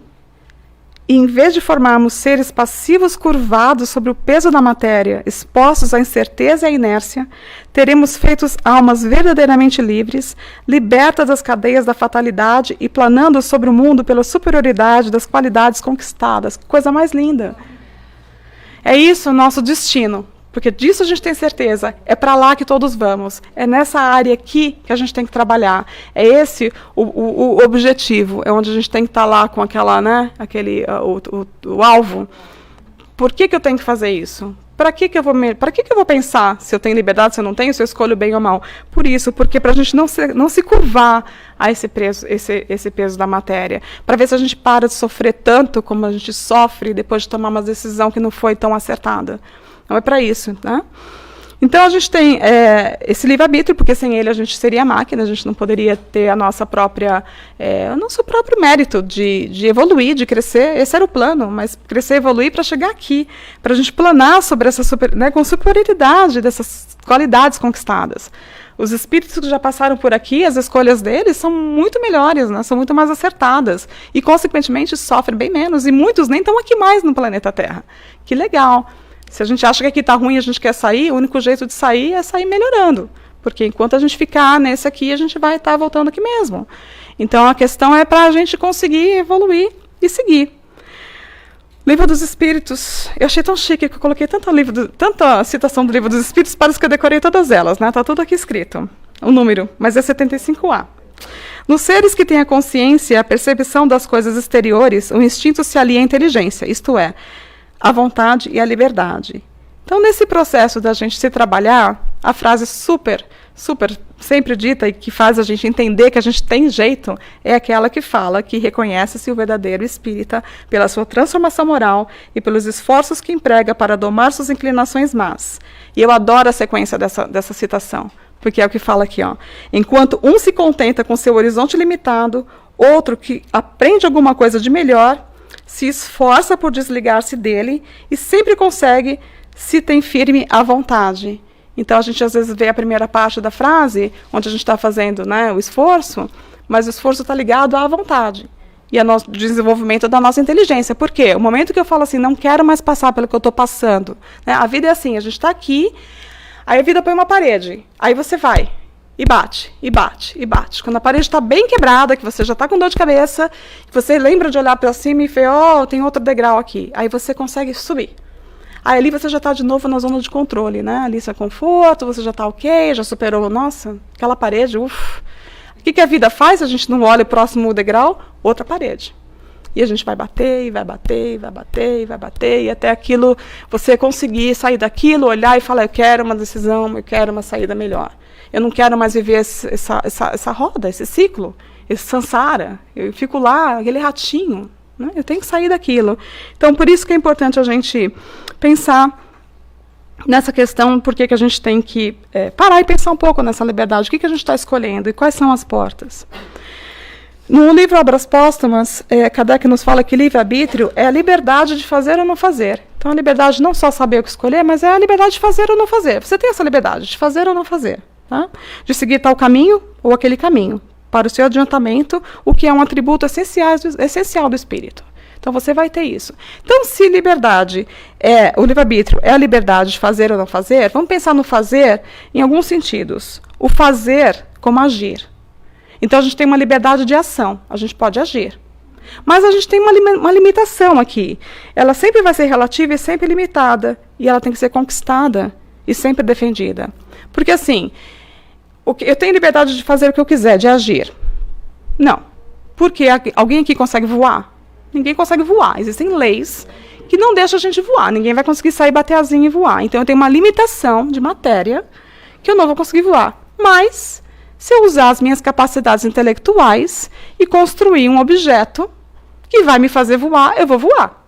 e em vez de formarmos seres passivos curvados sobre o peso da matéria, expostos à incerteza e à inércia, teremos feitos almas verdadeiramente livres, libertas das cadeias da fatalidade e planando sobre o mundo pela superioridade das qualidades conquistadas. Que coisa mais linda! É isso o nosso destino. Porque disso a gente tem certeza, é para lá que todos vamos. É nessa área aqui que a gente tem que trabalhar. É esse o objetivo, é onde a gente tem que estar lá com aquela, né, o alvo. Por que eu tenho que fazer isso? Para que eu vou pensar se eu tenho liberdade, se eu não tenho, se eu escolho bem ou mal? Por isso, porque para a gente não se curvar a esse peso da matéria, para ver se a gente para de sofrer tanto como a gente sofre depois de tomar uma decisão que não foi tão acertada. Não é para isso, né? Então, a gente tem esse livre-arbítrio, porque sem ele a gente seria máquina, a gente não poderia ter o nosso próprio mérito de evoluir, de crescer. Esse era o plano, mas crescer e evoluir para chegar aqui, para a gente planar sobre essa com superioridade dessas qualidades conquistadas. Os espíritos que já passaram por aqui, as escolhas deles são muito melhores, né? São muito mais acertadas e, consequentemente, sofrem bem menos. E muitos nem estão aqui mais no planeta Terra. Que legal! Se a gente acha que aqui está ruim e a gente quer sair, o único jeito de sair é sair melhorando. Porque enquanto a gente ficar nesse aqui, a gente vai estar voltando aqui mesmo. Então, a questão é para a gente conseguir evoluir e seguir. Livro dos Espíritos. Eu achei tão chique que eu coloquei tanta citação do Livro dos Espíritos, parece que eu decorei todas elas, né? Está tudo aqui escrito. O número, mas é 75A. Nos seres que têm a consciência e a percepção das coisas exteriores, o instinto se alia à inteligência, isto é, a vontade e a liberdade. Então, nesse processo da gente se trabalhar, a frase super sempre dita e que faz a gente entender que a gente tem jeito, é aquela que fala que reconhece-se o verdadeiro espírita pela sua transformação moral e pelos esforços que emprega para domar suas inclinações más. E eu adoro a sequência dessa citação, porque é o que fala aqui, ó. Enquanto um se contenta com seu horizonte limitado, outro que aprende alguma coisa de melhor, se esforça por desligar-se dele e sempre consegue se tem firme a vontade. Então, a gente às vezes vê a primeira parte da frase, onde a gente está fazendo, né, o esforço, mas o esforço está ligado à vontade e ao nosso desenvolvimento da nossa inteligência. Por quê? O momento que eu falo assim, não quero mais passar pelo que eu estou passando, né, a vida é assim, a gente está aqui, aí a vida põe uma parede, aí você vai. E bate, e bate, e bate. Quando a parede está bem quebrada, que você já está com dor de cabeça, que você lembra de olhar para cima e ver, tem outro degrau aqui. Aí você consegue subir. Aí ali você já está de novo na zona de controle, né? Ali você é conforto, você já está ok, já superou, nossa, aquela parede, uff. O que a vida faz? A gente não olha o próximo degrau, outra parede. E a gente vai bater, e vai bater, e vai bater, e vai bater, e até aquilo, você conseguir sair daquilo, olhar e falar, eu quero uma decisão, eu quero uma saída melhor. Eu não quero mais viver essa roda, esse ciclo, esse samsara. Eu fico lá, aquele ratinho, né? Eu tenho que sair daquilo. Então, por isso que é importante a gente pensar nessa questão, por que a gente tem que parar e pensar um pouco nessa liberdade. O que a gente está escolhendo e quais são as portas? No livro Obras Póstumas, Kardec nos fala que livre-arbítrio é a liberdade de fazer ou não fazer. Então, a liberdade não só saber o que escolher, mas é a liberdade de fazer ou não fazer. Você tem essa liberdade de fazer ou não fazer. Tá? De seguir tal caminho ou aquele caminho, para o seu adiantamento, o que é um atributo essencial do espírito. Então, você vai ter isso. Então, se liberdade o livre-arbítrio é a liberdade de fazer ou não fazer, vamos pensar no fazer em alguns sentidos. O fazer como agir. Então, a gente tem uma liberdade de ação, a gente pode agir. Mas a gente tem uma limitação aqui. Ela sempre vai ser relativa e sempre limitada, e ela tem que ser conquistada e sempre defendida. Porque, assim, eu tenho liberdade de fazer o que eu quiser, de agir. Não. Porque alguém aqui consegue voar? Ninguém consegue voar. Existem leis que não deixam a gente voar. Ninguém vai conseguir sair, bater asinha e voar. Então, eu tenho uma limitação de matéria que eu não vou conseguir voar. Mas, se eu usar as minhas capacidades intelectuais e construir um objeto que vai me fazer voar, eu vou voar.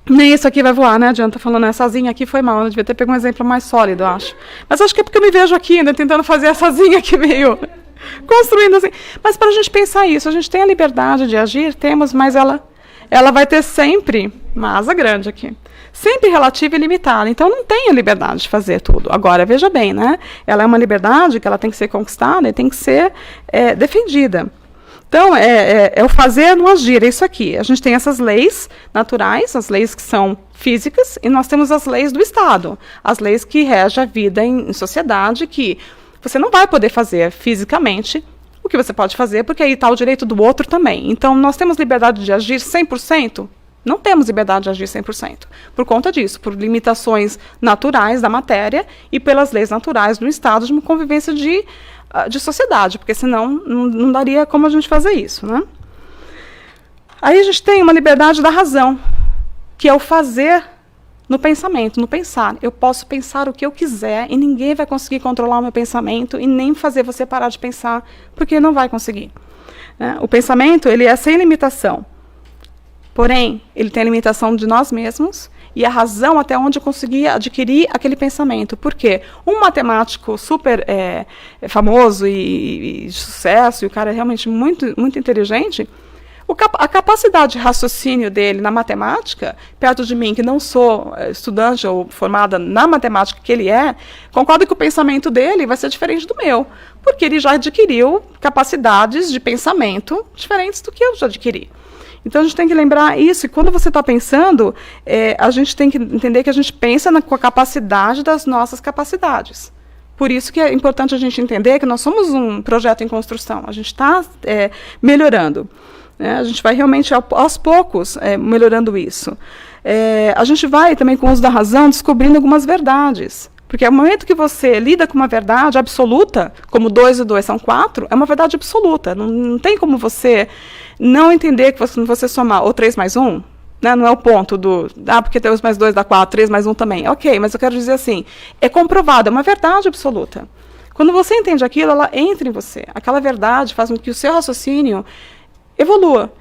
Nem isso aqui vai voar, né? Adianta falando essa asinha aqui foi mal. Eu devia ter pego um exemplo mais sólido, eu acho. Mas acho que é porque eu me vejo aqui ainda tentando fazer essa asinha aqui meio construindo assim. Mas para a gente pensar isso, a gente tem a liberdade de agir, temos, mas ela vai ter sempre uma asa grande aqui. Sempre relativa e limitada. Então não tem a liberdade de fazer tudo. Agora, veja bem, né? Ela é uma liberdade que ela tem que ser conquistada e tem que ser defendida. Então, é o fazer no agir, é isso aqui. A gente tem essas leis naturais, as leis que são físicas, e nós temos as leis do Estado, as leis que regem a vida em sociedade, que você não vai poder fazer fisicamente o que você pode fazer, porque aí está o direito do outro também. Então, nós temos liberdade de agir 100%? Não temos liberdade de agir 100%. Por conta disso, por limitações naturais da matéria e pelas leis naturais do Estado de uma convivência de sociedade, porque senão não daria como a gente fazer isso, né? Aí a gente tem uma liberdade da razão, que é o fazer no pensamento, no pensar. Eu posso pensar o que eu quiser e ninguém vai conseguir controlar o meu pensamento e nem fazer você parar de pensar, porque não vai conseguir. Né? O pensamento, ele é sem limitação. Porém, ele tem a limitação de nós mesmos e a razão até onde eu consegui adquirir aquele pensamento. Por quê? Um matemático super famoso e de sucesso, e o cara é realmente muito, muito inteligente, a capacidade de raciocínio dele na matemática, perto de mim, que não sou estudante ou formada na matemática que ele concordo que o pensamento dele vai ser diferente do meu, porque ele já adquiriu capacidades de pensamento diferentes do que eu já adquiri. Então, a gente tem que lembrar isso, e quando você está pensando, a gente tem que entender que a gente pensa com a capacidade das nossas capacidades. Por isso que é importante a gente entender que nós somos um projeto em construção, a gente está melhorando. A gente vai realmente, aos poucos, melhorando isso. A gente vai também, com o uso da razão, descobrindo algumas verdades. Porque ao momento que você lida com uma verdade absoluta, como 2 e 2 são 4, é uma verdade absoluta. Não tem como você não entender que você somar ou 3 mais 1, né, não é o ponto do... porque 2 mais 2 dá 4, 3 mais 1 também. Ok, mas eu quero dizer assim, é comprovado, é uma verdade absoluta. Quando você entende aquilo, ela entra em você. Aquela verdade faz com que o seu raciocínio evolua.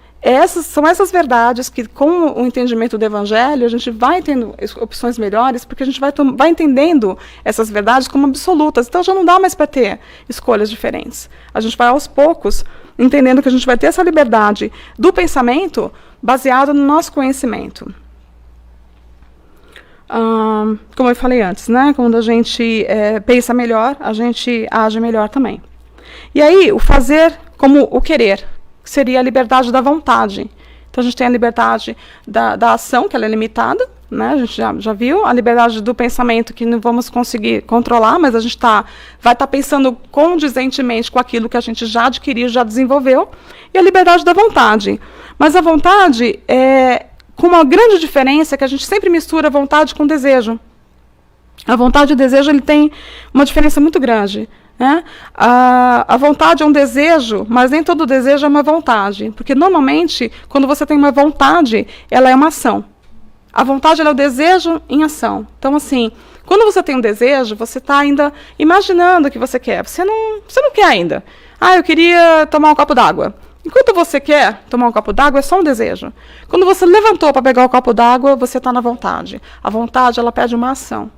São essas verdades que, com o entendimento do Evangelho, a gente vai tendo opções melhores, porque a gente vai entendendo essas verdades como absolutas. Então, já não dá mais para ter escolhas diferentes. A gente vai, aos poucos, entendendo que a gente vai ter essa liberdade do pensamento baseado no nosso conhecimento. Como eu falei antes, né? Quando a gente pensa melhor, a gente age melhor também. E aí, o fazer como o querer, que seria a liberdade da vontade. Então, a gente tem a liberdade da ação, que ela é limitada, né? A gente já viu. A liberdade do pensamento, que não vamos conseguir controlar, mas a gente vai estar pensando condizentemente com aquilo que a gente já adquiriu, já desenvolveu. E a liberdade da vontade. Mas a vontade, com uma grande diferença, que a gente sempre mistura a vontade com o desejo. A vontade e o desejo, ele tem uma diferença muito grande. Né? A vontade é um desejo, mas nem todo desejo é uma vontade. Porque, normalmente, quando você tem uma vontade, ela é uma ação. A vontade ela é o desejo em ação. Então, assim, quando você tem um desejo, você está ainda imaginando o que você quer. Você não quer ainda. Eu queria tomar um copo d'água. Enquanto você quer tomar um copo d'água, é só um desejo. Quando você levantou para pegar o copo d'água, você está na vontade. A vontade, ela pede uma ação.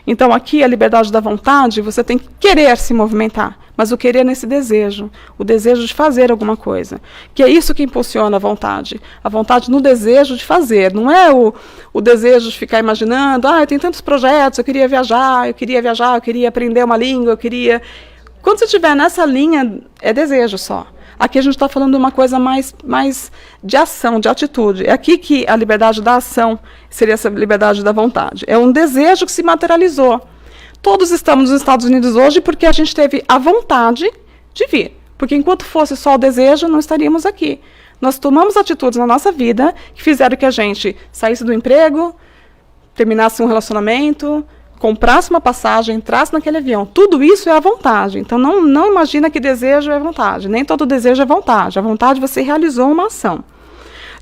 Então, aqui, a liberdade da vontade, você tem que querer se movimentar, mas o querer nesse desejo, o desejo de fazer alguma coisa, que é isso que impulsiona a vontade no desejo de fazer, não é o desejo de ficar imaginando, eu tenho tantos projetos, eu queria viajar, eu queria aprender uma língua, Quando você estiver nessa linha, é desejo só. Aqui a gente está falando de uma coisa mais de ação, de atitude. É aqui que a liberdade da ação seria essa liberdade da vontade. É um desejo que se materializou. Todos estamos nos Estados Unidos hoje porque a gente teve a vontade de vir. Porque enquanto fosse só o desejo, não estaríamos aqui. Nós tomamos atitudes na nossa vida que fizeram que a gente saísse do emprego, terminasse um relacionamento, comprasse uma passagem, entrasse naquele avião. Tudo isso é a vontade. Então, não imagina que desejo é vontade. Nem todo desejo é vontade. A vontade, você realizou uma ação.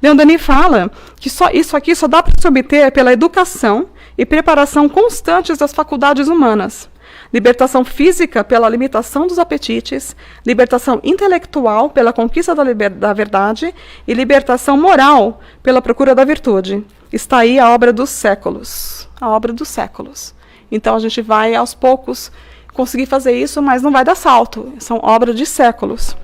Leon Denis fala que isso aqui só dá para se obter pela educação e preparação constantes das faculdades humanas. Libertação física pela limitação dos apetites, libertação intelectual pela conquista da verdade e libertação moral pela procura da virtude. Está aí a obra dos séculos. A obra dos séculos. Então a gente vai aos poucos conseguir fazer isso, mas não vai dar salto. São obras de séculos.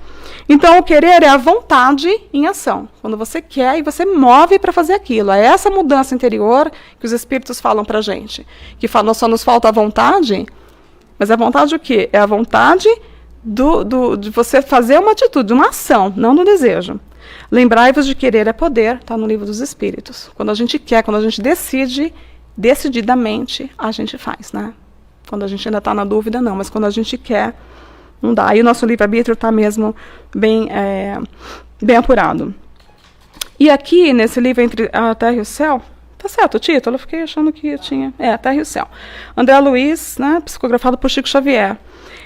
Então o querer é a vontade em ação. Quando você quer e você move para fazer aquilo. É essa mudança interior que os espíritos falam para a gente. Que só nos falta a vontade. Mas a vontade o quê? É a vontade de você fazer uma atitude, uma ação, não do desejo. Lembrai-vos de querer é poder, está no Livro dos Espíritos. Quando a gente quer, quando a gente decide, decididamente, a gente faz, né? Quando a gente ainda está na dúvida, não. Mas quando a gente quer, não dá. Aí o nosso livre-arbítrio está mesmo bem apurado. E aqui, nesse livro Entre a Terra e o Céu, tá certo o título? Eu fiquei achando que tinha. A Terra e o Céu. André Luiz, né, psicografado por Chico Xavier.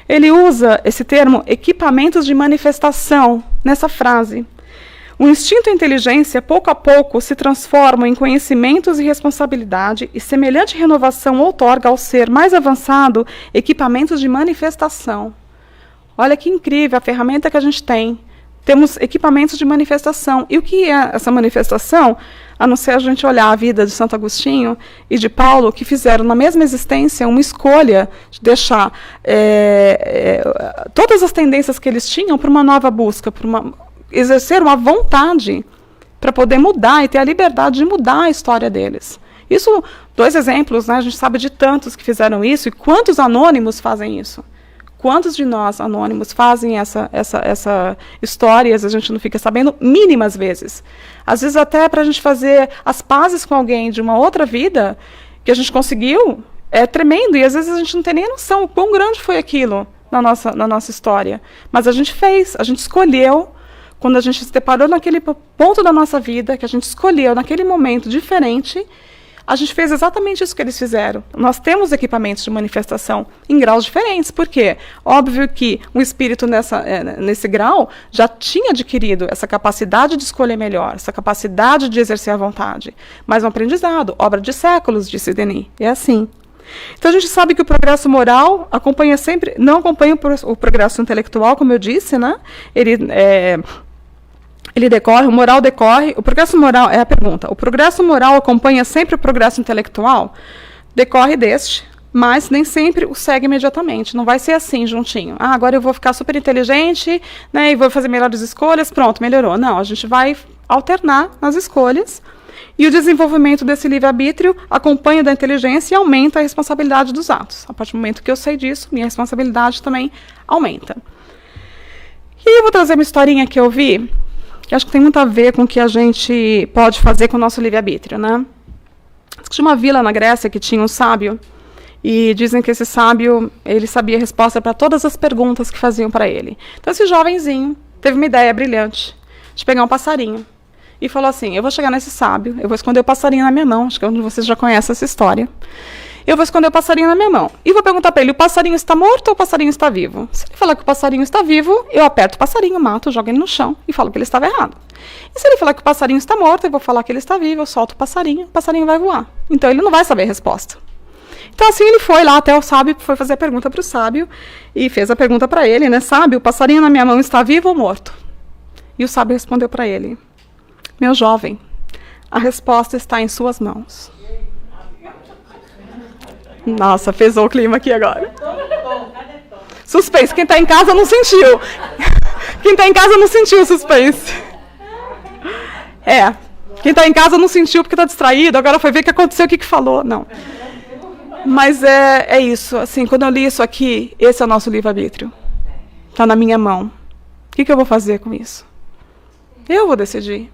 Ele usa esse termo equipamentos de manifestação nessa frase. O instinto e a inteligência, pouco a pouco, se transformam em conhecimentos e responsabilidade, e semelhante renovação outorga ao ser mais avançado equipamentos de manifestação. Olha que incrível a ferramenta que a gente tem. Temos equipamentos de manifestação. E o que é essa manifestação? A não ser a gente olhar a vida de Santo Agostinho e de Paulo, que fizeram na mesma existência uma escolha de deixar todas as tendências que eles tinham para uma nova busca, exercer uma vontade para poder mudar e ter a liberdade de mudar a história deles. Isso, 2 exemplos, né? A gente sabe de tantos que fizeram isso, e quantos anônimos fazem isso? Quantos de nós, anônimos, fazem essa história, e a gente não fica sabendo mínimas vezes. Às vezes até para a gente fazer as pazes com alguém de uma outra vida, que a gente conseguiu, é tremendo, e às vezes a gente não tem nem noção o quão grande foi aquilo na nossa história. Mas a gente fez, a gente escolheu. Quando a gente se deparou naquele ponto da nossa vida, que a gente escolheu naquele momento diferente, a gente fez exatamente isso que eles fizeram. Nós temos equipamentos de manifestação em graus diferentes. Por quê? Óbvio que um espírito nesse grau já tinha adquirido essa capacidade de escolher melhor, essa capacidade de exercer a vontade. Mas um aprendizado, obra de séculos, disse Denis. É assim. Então a gente sabe que o progresso moral acompanha sempre, não acompanha o progresso intelectual, como eu disse, né? Ele decorre, o moral decorre, o progresso moral, é a pergunta, o progresso moral acompanha sempre o progresso intelectual? Decorre deste, mas nem sempre o segue imediatamente, não vai ser assim, juntinho. Agora eu vou ficar super inteligente, né, e vou fazer melhores escolhas, pronto, melhorou. Não, a gente vai alternar nas escolhas, e o desenvolvimento desse livre-arbítrio acompanha da inteligência e aumenta a responsabilidade dos atos. A partir do momento que eu sei disso, minha responsabilidade também aumenta. E aí eu vou trazer uma historinha que eu vi, que acho que tem muito a ver com o que a gente pode fazer com o nosso livre-arbítrio, né? Tinha uma vila na Grécia que tinha um sábio, e dizem que esse sábio, ele sabia a resposta para todas as perguntas que faziam para ele. Então esse jovenzinho teve uma ideia brilhante de pegar um passarinho e falou assim: eu vou chegar nesse sábio, eu vou esconder o passarinho na minha mão, acho que vocês já conhecem essa história. Eu vou esconder o passarinho na minha mão. E vou perguntar para ele, o passarinho está morto ou o passarinho está vivo? Se ele falar que o passarinho está vivo, eu aperto o passarinho, mato, jogo ele no chão e falo que ele estava errado. E se ele falar que o passarinho está morto, eu vou falar que ele está vivo, eu solto o passarinho vai voar. Então ele não vai saber a resposta. Então assim ele foi lá até o sábio, foi fazer a pergunta para o sábio, e fez a pergunta para ele, né? Sábio, o passarinho na minha mão está vivo ou morto? E o sábio respondeu para ele: meu jovem, a resposta está em suas mãos. Nossa, pesou o clima aqui agora. Suspense. Quem está em casa não sentiu. Quem está em casa não sentiu suspense. Quem está em casa não sentiu porque está distraído. Agora foi ver o que aconteceu, o que falou. Não. Mas é isso. Assim, quando eu li isso aqui, esse é o nosso livre-arbítrio. Está na minha mão. O que eu vou fazer com isso? Eu vou decidir.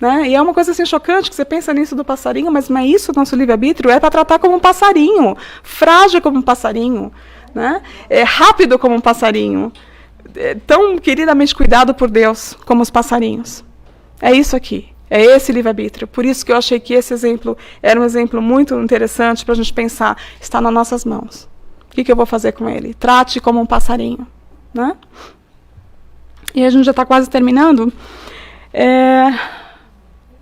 Né? E é uma coisa assim chocante, que você pensa nisso do passarinho, mas não é isso o nosso livre-arbítrio, é para tratar como um passarinho, frágil como um passarinho, né? Rápido como um passarinho, tão queridamente cuidado por Deus como os passarinhos. É isso aqui, É esse livre-arbítrio. Por isso que eu achei que esse exemplo era um exemplo muito interessante para a gente pensar. Está nas nossas mãos. O que eu vou fazer com ele? Trate como um passarinho. Né? E a gente já está quase terminando.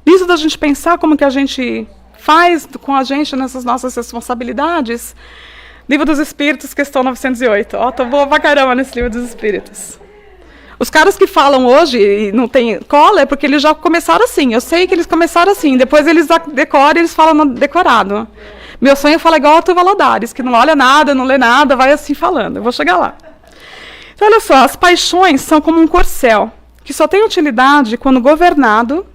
Isso da gente pensar como que a gente faz com a gente nessas nossas responsabilidades. Livro dos Espíritos, questão 908. Tô boa pra caramba nesse Livro dos Espíritos. Os caras que falam hoje e não tem cola é porque eles já começaram assim. Eu sei que eles começaram assim. Depois eles decoram e eles falam decorado. Meu sonho é falar igual a Tu Valadares, que não olha nada, não lê nada, vai assim falando. Eu vou chegar lá. Então, olha só, as paixões são como um corcel, que só tem utilidade quando governado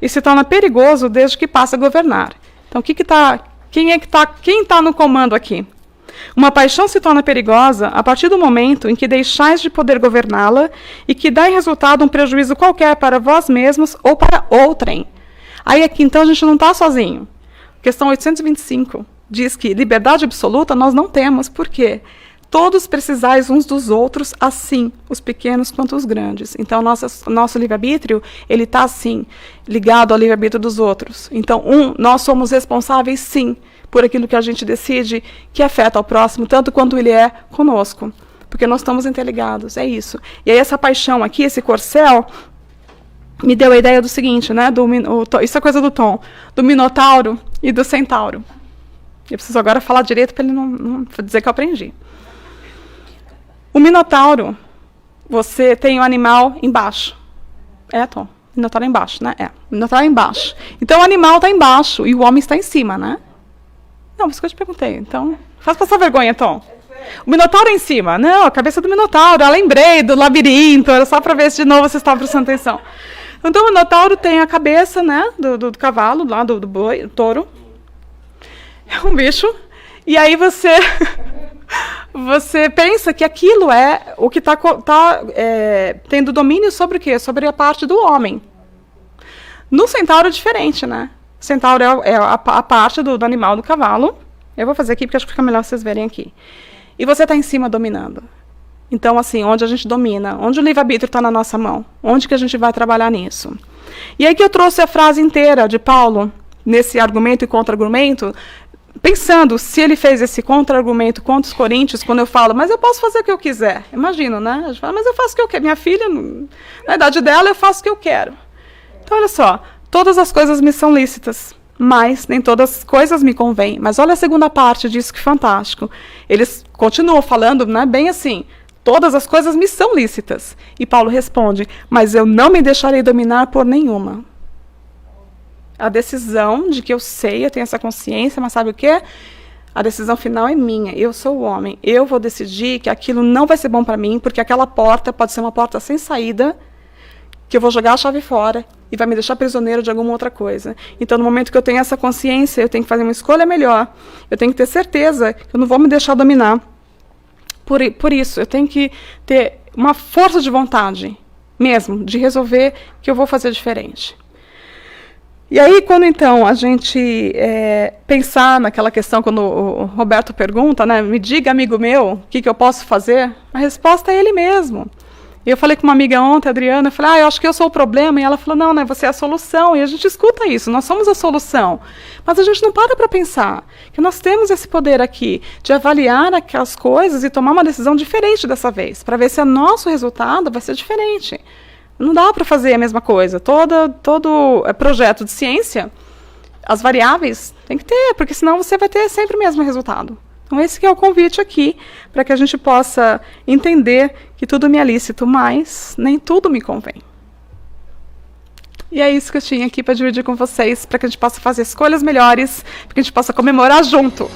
e se torna perigoso desde que passa a governar. Então, quem está no comando aqui? Uma paixão se torna perigosa a partir do momento em que deixais de poder governá-la e que dá em resultado um prejuízo qualquer para vós mesmos ou para outrem. Aí aqui, então, a gente não está sozinho. Questão 825 diz que liberdade absoluta nós não temos. Por quê? Todos precisais uns dos outros, assim, os pequenos quanto os grandes. Então, nosso livre-arbítrio, ele está, assim, ligado ao livre-arbítrio dos outros. Então, nós somos responsáveis, sim, por aquilo que a gente decide que afeta ao próximo, tanto quanto ele é conosco. Porque nós estamos interligados, é isso. E aí essa paixão aqui, esse corcel, me deu a ideia do seguinte, né? Isso é coisa do Tom, do Minotauro e do Centauro. Eu preciso agora falar direito para ele não dizer que eu aprendi. O Minotauro, você tem o animal embaixo. Tom? O Minotauro é embaixo, né? O Minotauro é embaixo. Então o animal está embaixo e o homem está em cima, né? Não, por isso que eu te perguntei. Então, faz passar vergonha, Tom. O Minotauro é em cima. Não, a cabeça do Minotauro. Eu lembrei do labirinto. Era só para ver se de novo você estava prestando atenção. Então, o Minotauro tem a cabeça, né, do cavalo, lá do boi, do touro. É um bicho. E aí você pensa que aquilo é o que está tendo domínio sobre o quê? Sobre a parte do homem. No centauro é diferente, né? O centauro é a parte do animal do cavalo. Eu vou fazer aqui porque acho que fica melhor vocês verem aqui. E você está em cima dominando. Então, assim, onde a gente domina, onde o livre-arbítrio está na nossa mão, onde que a gente vai trabalhar nisso. E aí que eu trouxe a frase inteira de Paulo, nesse argumento e contra-argumento, pensando se ele fez esse contra-argumento contra os coríntios, quando eu falo, mas eu posso fazer o que eu quiser. Imagina, né? A gente fala, mas eu faço o que eu quero. Minha filha, na idade dela, eu faço o que eu quero. Então, olha só, todas as coisas me são lícitas, mas nem todas as coisas me convêm. Mas olha a segunda parte disso, que fantástico. Eles continuam falando, né, bem assim, todas as coisas me são lícitas. E Paulo responde, mas eu não me deixarei dominar por nenhuma. A decisão de que eu sei, eu tenho essa consciência, mas sabe o quê? A decisão final é minha, eu sou o homem. Eu vou decidir que aquilo não vai ser bom para mim, porque aquela porta pode ser uma porta sem saída, que eu vou jogar a chave fora e vai me deixar prisioneiro de alguma outra coisa. Então, no momento que eu tenho essa consciência, eu tenho que fazer uma escolha melhor. Eu tenho que ter certeza que eu não vou me deixar dominar. Por isso, eu tenho que ter uma força de vontade, mesmo, de resolver que eu vou fazer diferente. E aí, quando, então, a gente pensar naquela questão, quando o Roberto pergunta, né, me diga, amigo meu, o que eu posso fazer? A resposta é ele mesmo. E eu falei com uma amiga ontem, a Adriana, eu falei, eu acho que eu sou o problema. E ela falou, não, você é a solução. E a gente escuta isso, nós somos a solução. Mas a gente não para pensar que nós temos esse poder aqui de avaliar aquelas coisas e tomar uma decisão diferente dessa vez, para ver se o nosso resultado vai ser diferente. Não dá para fazer a mesma coisa. Todo projeto de ciência, as variáveis tem que ter, porque senão você vai ter sempre o mesmo resultado. Então, esse que é o convite aqui, para que a gente possa entender que tudo me é lícito, mas nem tudo me convém. E é isso que eu tinha aqui para dividir com vocês, para que a gente possa fazer escolhas melhores, para que a gente possa comemorar junto.